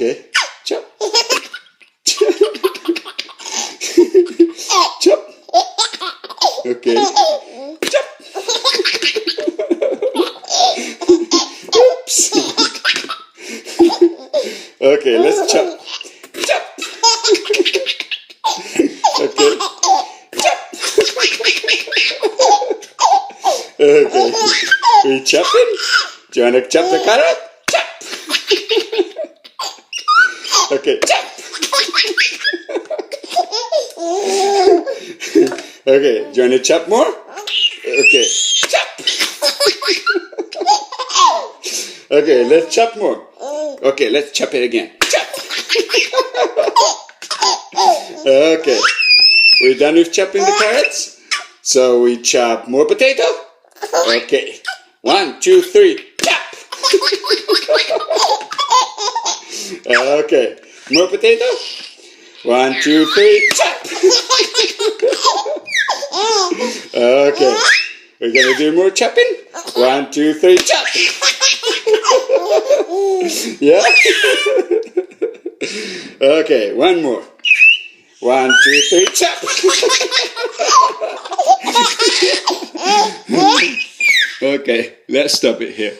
Okay. Chop. Chop. Okay. Chop. Oops. Okay, let's chop. Chop. Okay. Chop. Okay. We chopping? Do you want to chop the carrot? Chop. Okay. Chop. Okay. Do you want to chop more? Okay. Chop. Okay, let's chop more. Okay, let's chop it again. Chop. Okay. We're done with chopping the carrots. So we chop more potato. Okay. 1, 2, 3. Chop. Okay. More potato. 1, 2, 3. Chop. Okay. We're gonna do more chopping. 1, 2, 3. Chop. Yeah. Okay. One more. 1, 2, 3. Chop. Okay. Let's stop it here.